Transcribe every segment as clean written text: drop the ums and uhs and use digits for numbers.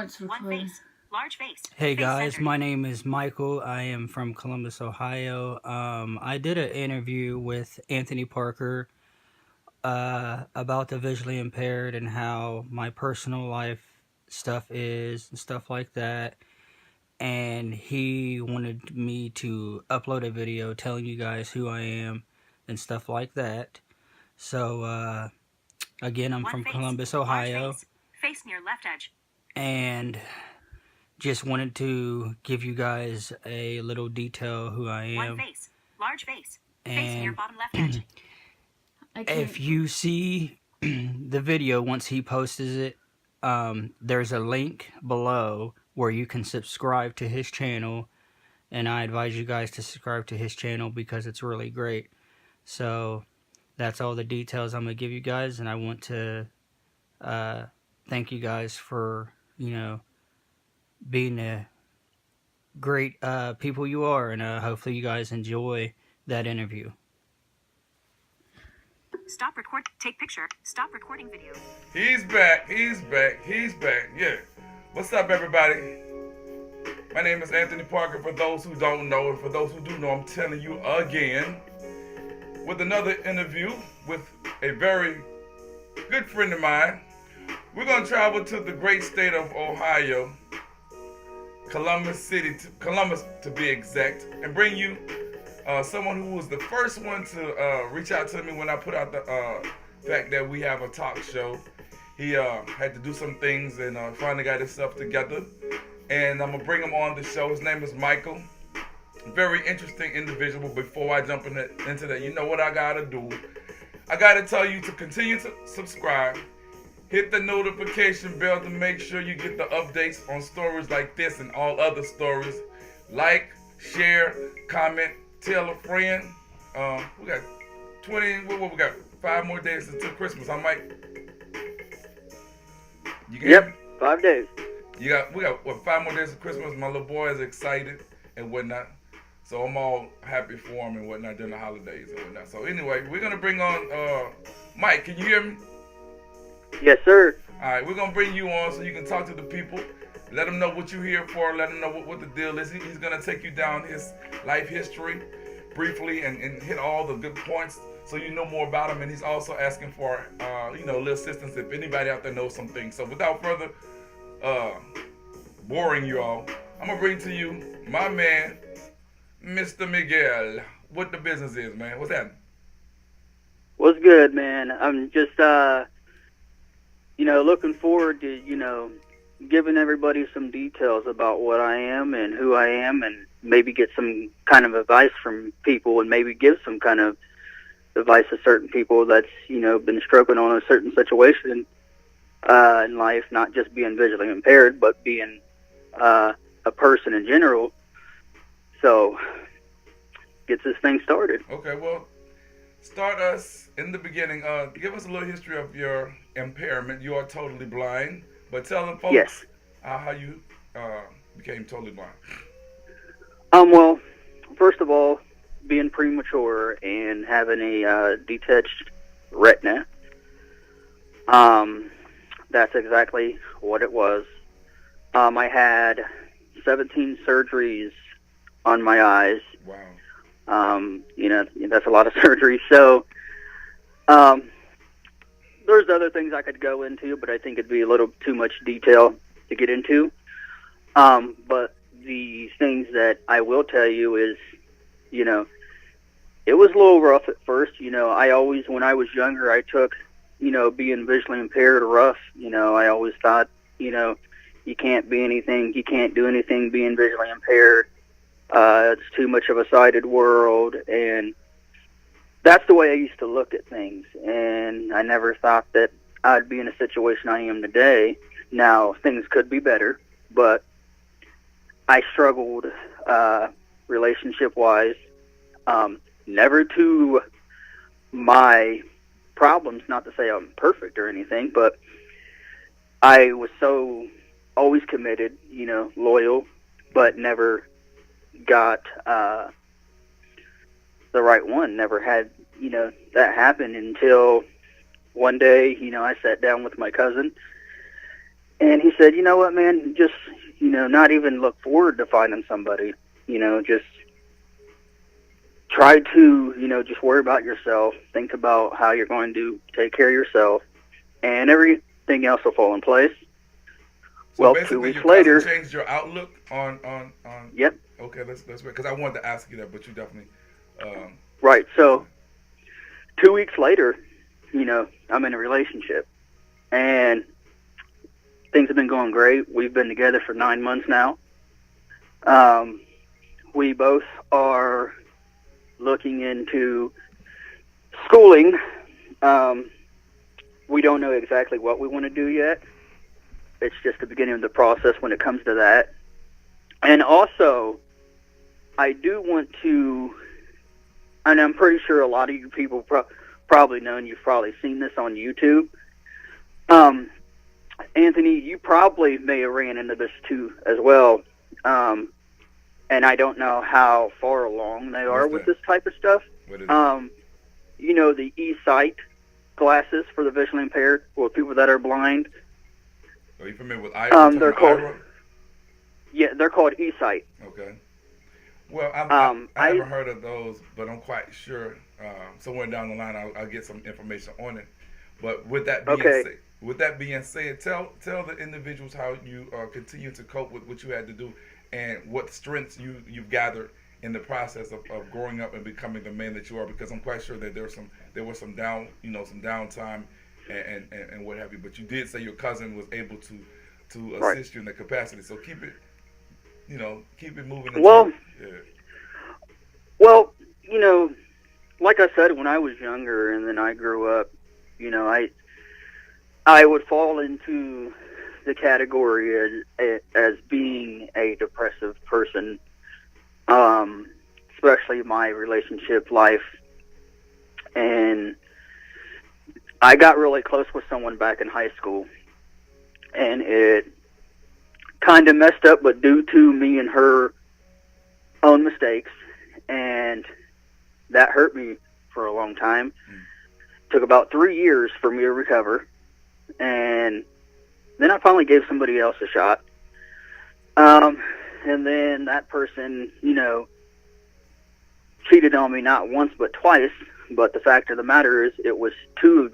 it's recording. Large face. Hey guys, my name is Michael. I am from Columbus, Ohio. I did an interview with Anthony Parker about the visually impaired and how my personal life stuff is and stuff like that. And he wanted me to upload a video telling you guys who I am and stuff like that. So, again, I'm from Columbus, Ohio. Face near left edge. And just wanted to give you guys a little detail who I am. One face. Large face. And face near bottom left edge. If you see the video once he posts it, there's a link below where you can subscribe to his channel, and I advise you guys to subscribe to his channel because it's really great. So that's all the details I'm gonna give you guys, and I want to thank you guys for being a great people you are, and hopefully you guys enjoy that interview. Stop record. Take picture. Stop recording video. He's back. Yeah. What's up, everybody? My name is Anthony Parker. For those who don't know, and for those who do know, I'm telling you again, with another interview with a very good friend of mine. We're going to travel to the great state of Ohio, Columbus to be exact, and bring you someone who was the first one to reach out to me when I put out the fact that we have a talk show. He had to do some things and finally got himself together, and I'm gonna bring him on the show. His name is Michael. Very interesting individual. Before I jump into that, you know what I gotta do? I gotta tell you to continue to subscribe. Hit the notification bell to make sure you get the updates on stories like this and all other stories. Like, share, comment, tell a friend. We got 20, what we got? 5 more days until Christmas. I might. Yep, 5 days. We got 5 more days of Christmas. My little boy is excited and whatnot. So I'm all happy for him and whatnot during the holidays and whatnot. So anyway, we're gonna bring on Mike. Can you hear me? Yes, sir. All right, we're going to bring you on so you can talk to the people. Let them know what you're here for. Let them know what the deal is. He's going to take you down his life history briefly and hit all the good points so you know more about him. And he's also asking for, a little assistance if anybody out there knows some things. So without further boring you all, I'm going to bring to you my man, Mr. Miguel. What the business is, man. What's happening? What's good, man? I'm just, looking forward to, giving everybody some details about what I am and who I am, and maybe get some kind of advice from people, and maybe give some kind of advice to certain people that's, been struggling on a certain situation in life, not just being visually impaired, but being a person in general. So, gets this thing started. Okay, well, start us in the beginning. Give us a little history of your impairment. You are totally blind, but tell the folks Yes. How you became totally blind. Well, first of all, being premature and having a detached retina, that's exactly what it was. I had 17 surgeries on my eyes. Wow. That's a lot of surgery. So, there's other things I could go into, but I think it'd be a little too much detail to get into. But the things that I will tell you is, it was a little rough at first. I always, when I was younger, I took, being visually impaired rough. I always thought, you can't be anything, you can't do anything being visually impaired. It's too much of a sighted world, and that's the way I used to look at things, and I never thought that I'd be in a situation I am today. Now, things could be better, but I struggled relationship-wise, never to my problems, not to say I'm perfect or anything, but I was so always committed, loyal, but never got the right one. Never had, that happen until one day, I sat down with my cousin, And he said, you know what, man, just, not even look forward to finding somebody, just try to, just worry about yourself, think about how you're going to take care of yourself, and everything else will fall in place. So Well, basically, 2 weeks your cousin later, changed your outlook on. yep, Okay, let's because I wanted to ask you that, but you definitely. right. So 2 weeks later, I'm in a relationship, and things have been going great. We've been together for 9 months now. We both are looking into schooling. We don't know exactly what we want to do yet. It's just the beginning of the process when it comes to that. And also, I do want to, and I'm pretty sure a lot of you people probably know, and you've probably seen this on YouTube. Anthony, you probably may have ran into this too as well. And I don't know how far along they are with this type of stuff. What is The e-sight glasses for the visually impaired, or people that are blind. Are you familiar with Ira? They're called. Ira? Yeah, they're called e-sight. Okay. Well, I haven't heard of those, but I'm quite sure somewhere down the line I'll get some information on it. But with that being said, tell the individuals how you continue to cope with what you had to do and what strengths you've gathered in the process of growing up and becoming the man that you are. Because I'm quite sure that there was some downtime and what have you. But you did say your cousin was able to assist you in that capacity. So keep it moving. Well, like I said, when I was younger and then I grew up, I would fall into the category as being a depressive person, especially my relationship life. And I got really close with someone back in high school, and it kind of messed up, but due to me and her own mistakes, and that hurt me for a long time. Took about 3 years for me to recover, and then I finally gave somebody else a shot. And then that person, cheated on me not once but twice. But the fact of the matter is, it was two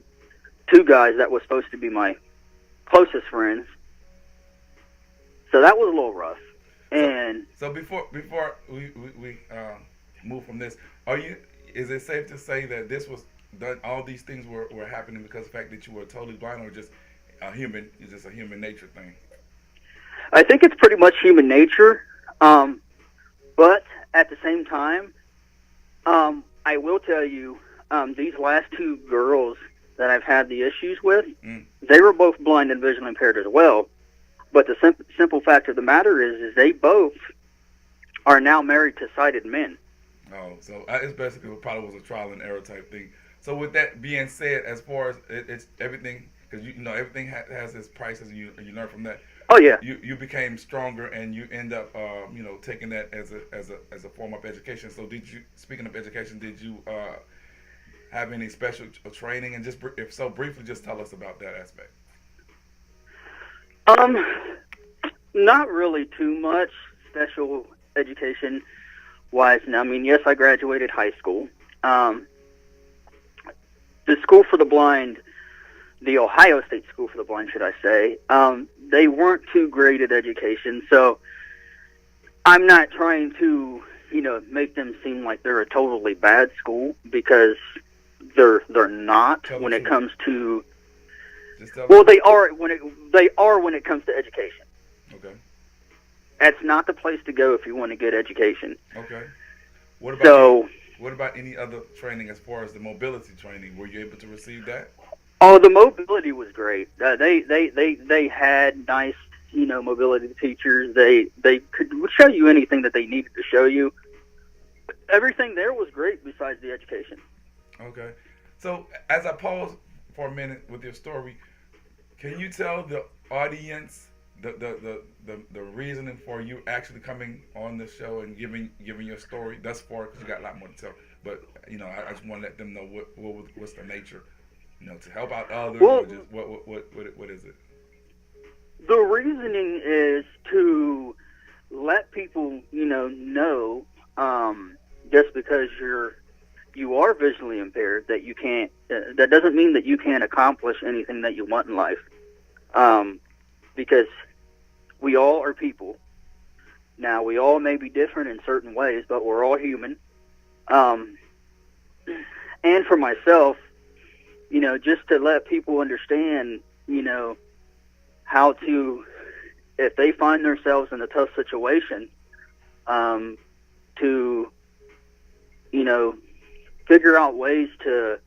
guys that was supposed to be my closest friends. So that was a little rough. And so before we move from this, is it safe to say that this was done? All these things were happening because of the fact that you were totally blind, or just a human nature thing? I think it's pretty much human nature. But at the same time, I will tell you, these last two girls that I've had the issues with, they were both blind and visually impaired as well. But the simple fact of the matter is they both are now married to sighted men. Oh, so it's basically probably was a trial and error type thing. So with that being said, as far as it's everything, because everything has its prices, and you learn from that. Oh yeah. You became stronger, and you end up taking that as a form of education. So speaking of education, did you have any special training? And just if so, briefly, just tell us about that aspect. Not really too much special education wise. I mean, yes, I graduated high school. The School for the Blind, the Ohio State School for the Blind, should I say, they weren't too great at education. So I'm not trying to, make them seem like they're a totally bad school, because they're not when it comes to. Well, they are when it comes to education. Okay. That's not the place to go if you want to get education. Okay. What about any other training as far as the mobility training? Were you able to receive that? Oh, the mobility was great. They had nice, mobility teachers. They could show you anything that they needed to show you. Everything there was great besides the education. Okay. So as I pause for a minute with your story, can you tell the audience the reasoning for you actually coming on the show and giving your story thus far? Because you got a lot more to tell. But I just want to let them know what's the nature, to help out others. Well, or just what is it? The reasoning is to let people, know, just because you are visually impaired, that you can't. That doesn't mean that you can't accomplish anything that you want in life. Because we all are people. Now, we all may be different in certain ways, but we're all human. And for myself, just to let people understand, how to, if they find themselves in a tough situation, to, figure out ways to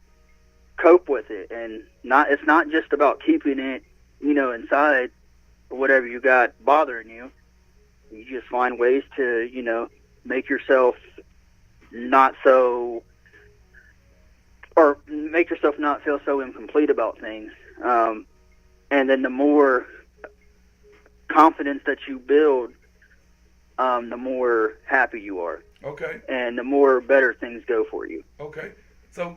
cope with it. And it's not just about keeping it, inside or whatever you got bothering you. You just find ways to, make yourself not feel so incomplete about things. And then the more confidence that you build, the more happy you are. Okay. And the more better things go for you. Okay. So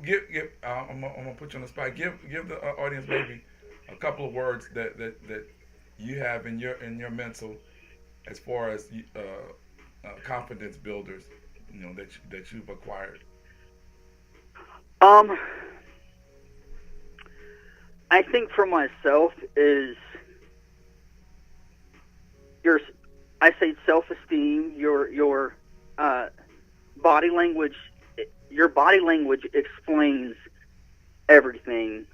I'm gonna put you on the spot. Give the audience maybe a couple of words that you have in your mental, as far as confidence builders, that you've acquired. I think for myself is I say self-esteem, your body language. Your body language explains everything.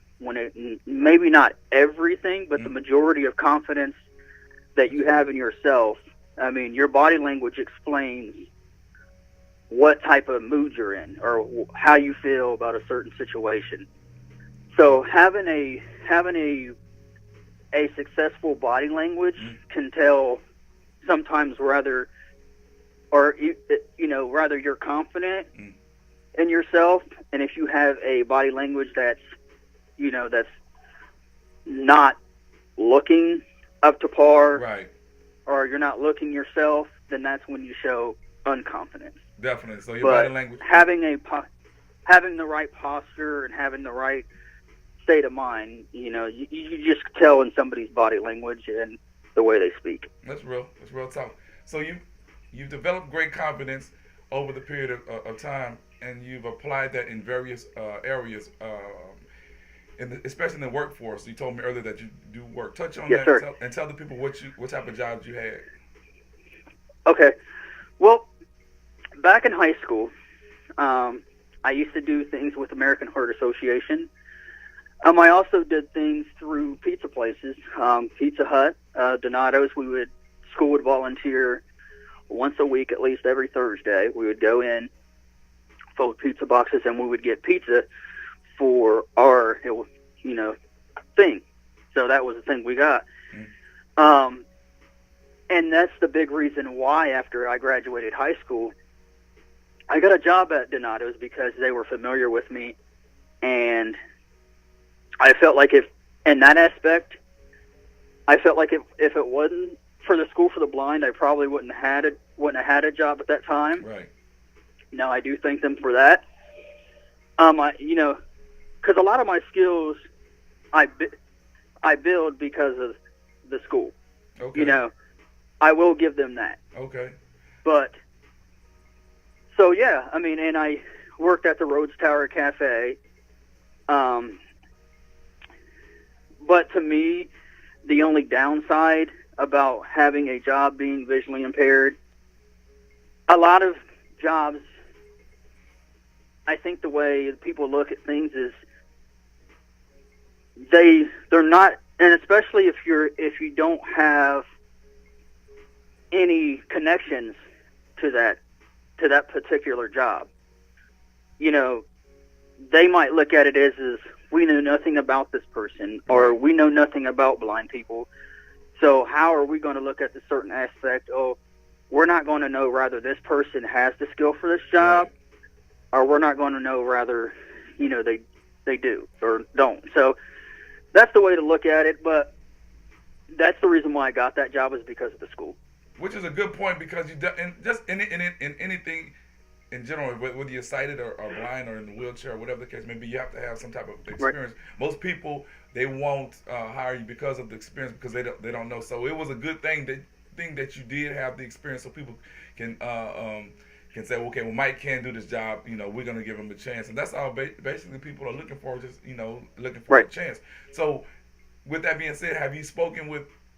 Maybe not everything, but the majority of confidence that you have in yourself. I mean, your body language explains what type of mood you're in or how you feel about a certain situation. So having a successful body language can tell sometimes rather you're confident in yourself, and if you have a body language that's not looking up to par, right, or you're not looking yourself, then that's when you show unconfidence. Definitely. So your body language, having the right posture and having the right state of mind, you just tell in somebody's body language and the way they speak. That's real talk. So you've developed great confidence over the period of time, and you've applied that in various areas, especially in the workforce. You told me earlier that you do work. Touch on that, sir. And tell the people what type of jobs you had. Okay. Well, back in high school, I used to do things with American Heart Association. I also did things through pizza places, Pizza Hut, Donato's. School would volunteer once a week, at least every Thursday. We would go in, fold pizza boxes, and we would get pizza for our, thing. So that was the thing we got. And that's the big reason why after I graduated high school, I got a job at Donato's, because they were familiar with me, and I felt like if it wasn't for the School for the Blind, I probably wouldn't have had a job at that time. Right. Now I do thank them for that. Because a lot of my skills I build because of the school. Okay. I will give them that. Okay. But so yeah, and I worked at the Rhodes Tower Cafe. But to me, the only downside about having a job being visually impaired, a lot of jobs, I think the way people look at things is they're not, and especially if you don't have any connections to that particular job, they might look at it as we know nothing about this person, or we know nothing about blind people. So how are we going to look at this certain aspect? Oh, we're not going to know rather this person has the skill for this job, or we're not going to know rather, they do or don't. So that's the way to look at it. But that's the reason why I got that job, is because of the school. Which is a good point, because you just in anything, in general, whether you're sighted or blind or in a wheelchair or whatever the case may be, you have to have some type of experience. Most people, they won't hire you because of the experience, because they don't know. So it was a good thing that you did have the experience, so people can say, okay, well, Mike can do this job. We're gonna give him a chance, and that's all basically people are looking for. Just looking for a chance. So, with that being said, have you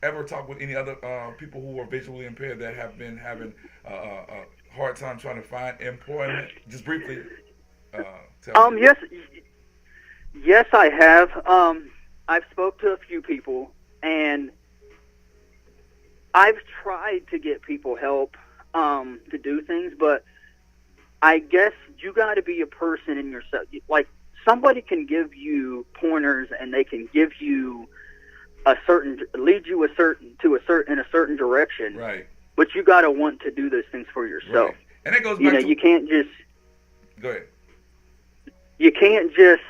ever talked with any other people who are visually impaired that have been having a hard time trying to find employment? Just briefly. Tell me. Yes, I have. I've spoke to a few people, and I've tried to get people help to do things, but I guess you got to be a person in yourself. Like, somebody can give you pointers, and they can give you lead you in a certain direction. Right. But you got to want to do those things for yourself. Right. And it goes back to, you can't just. Go ahead. You can't just,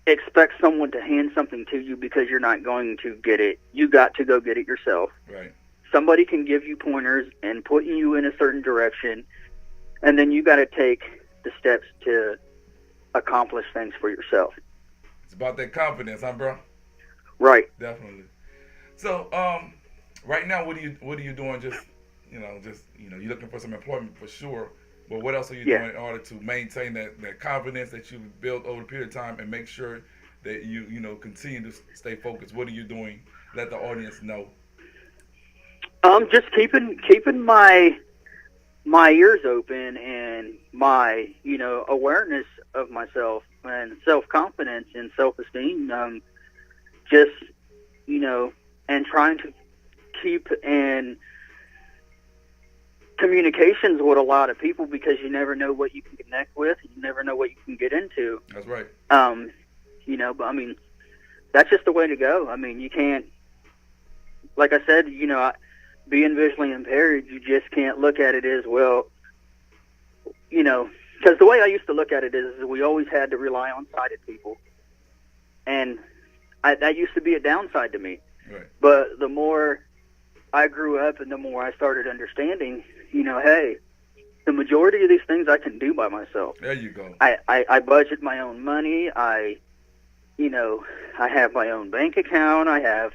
expect someone to hand something to you because you're not going to get it. You got to go get it yourself. Right. Somebody can give you pointers and put you in a certain direction, and then you got to take the steps to accomplish things for yourself. It's about that confidence, huh, bro? Right. Definitely. So, right now, what are you doing? Just you're looking for some employment for sure. But what else are you doing in order to maintain that confidence that you've built over a period of time and make sure that you continue to stay focused? What are you doing? Let the audience know. Just keeping my ears open and my awareness of myself and self-confidence and self-esteem. And trying to keep in communications with a lot of people, because you never know what you can connect with. You never know what you can get into. That's right. But I mean, that's just the way to go. I mean, you can't, like I said, being visually impaired, you just can't look at it as, well, because the way I used to look at it is we always had to rely on sighted people. And that used to be a downside to me. Right. But the more I grew up and the more I started understanding, hey, the majority of these things I can do by myself. There you go. I budget my own money. I have my own bank account. I'm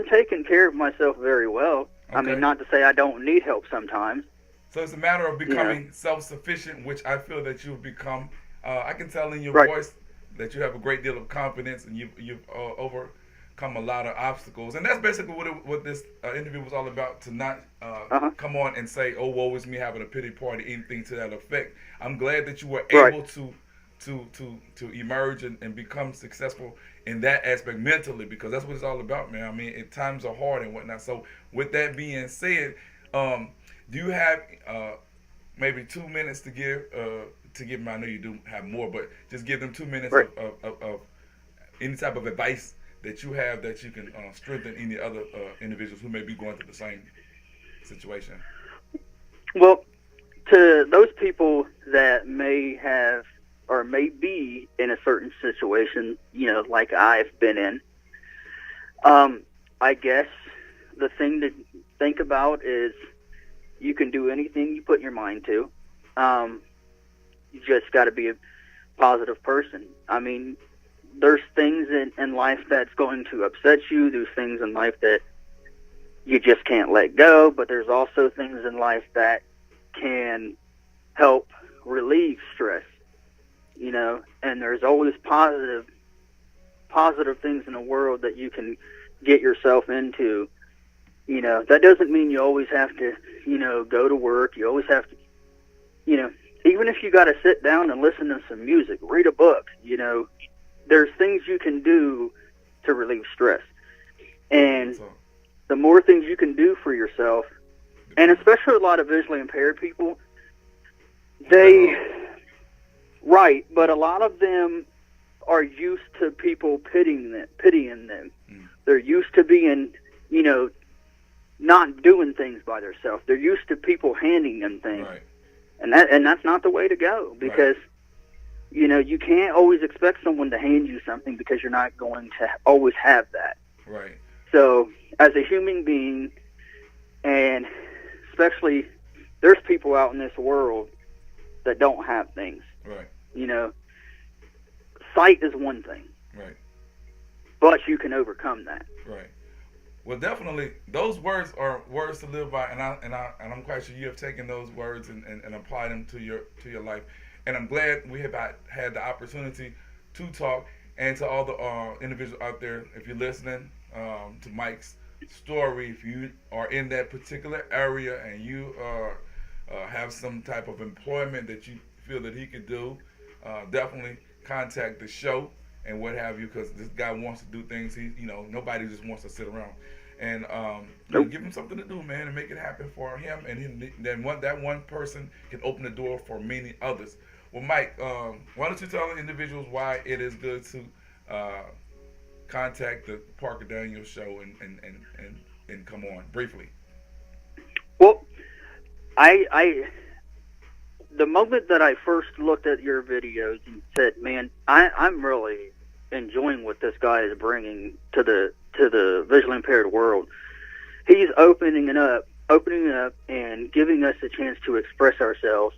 taking care of myself very well. Okay. I mean, not to say I don't need help sometimes. So it's a matter of becoming self-sufficient, which I feel that you've become. I can tell in your voice that you have a great deal of confidence, and you've overcome a lot of obstacles. And that's basically what this interview was all about, to not come on and say, oh, woe is me, having a pity party, anything to that effect. I'm glad that you were able to emerge and become successful in that aspect mentally, because that's what it's all about, man. I mean, times are hard and whatnot. So with that being said, do you have maybe 2 minutes to give them? I know you do have more, but just give them 2 minutes of any type of advice that you have that you can strengthen any other individuals who may be going through the same situation. Well, to those people that may have or may be in a certain situation, like I've been in, I guess the thing to think about is you can do anything you put your mind to. You just got to be a positive person. I mean, there's things in life that's going to upset you. There's things in life that you just can't let go, but there's also things in life that can help relieve stress, and there's always positive things in the world that you can get yourself into. That doesn't mean you always have to, go to work. You always have to, even if you got to sit down and listen to some music, read a book, there's things you can do to relieve stress. And the more things you can do for yourself, and especially a lot of visually impaired people, but a lot of them are used to people pitying them. They're used to being, not doing things by themselves. They're used to people handing them things. Right. And that's not the way to go, because you can't always expect someone to hand you something, because you're not going to always have that. Right. So as a human being, and especially there's people out in this world that don't have things. Right. You know, sight is one thing, Right. but you can overcome that. Right. Well, definitely, those words are words to live by, and I'm quite sure you have taken those words and applied them to your life. And I'm glad we have had the opportunity to talk. And to all the individuals out there, if you're listening to Mike's story, if you are in that particular area and you have some type of employment that you feel that he could do, definitely contact the show and what have you, because this guy wants to do things. Nobody just wants to sit around. And give him something to do, man, and make it happen for him. And then that one person can open the door for many others. Well, Mike, why don't you tell the individuals why it is good to contact the Parker Daniels show and come on briefly? Well, the moment that I first looked at your videos and said, man, I'm really enjoying what this guy is bringing to the visually impaired world. He's opening it up and giving us a chance to express ourselves,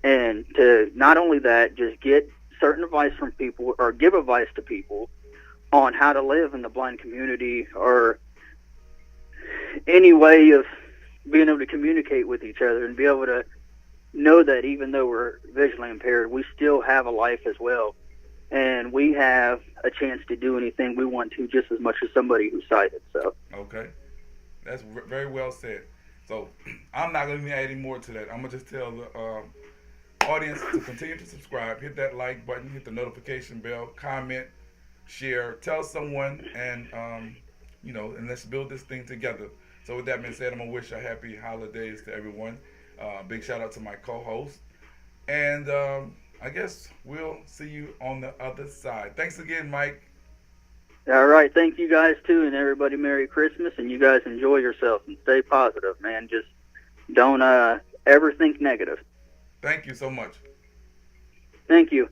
and to not only that, just get certain advice from people or give advice to people on how to live in the blind community, or any way of being able to communicate with each other and be able to know that even though we're visually impaired, we still have a life as well. And we have a chance to do anything we want to just as much as somebody who's sighted. So. Okay. That's very well said. So I'm not going to be adding more to that. I'm going to just tell the audience to continue to subscribe, hit that like button, hit the notification bell, comment, share, tell someone, and and let's build this thing together. So with that being said, I'm gonna wish a happy holidays to everyone. Big shout out to my co-host, and I guess we'll see you on the other side. Thanks again, Mike. All right, thank you guys too, and everybody Merry Christmas, and you guys enjoy yourself and stay positive, man. Just don't ever think negative. Thank you so much. Thank you.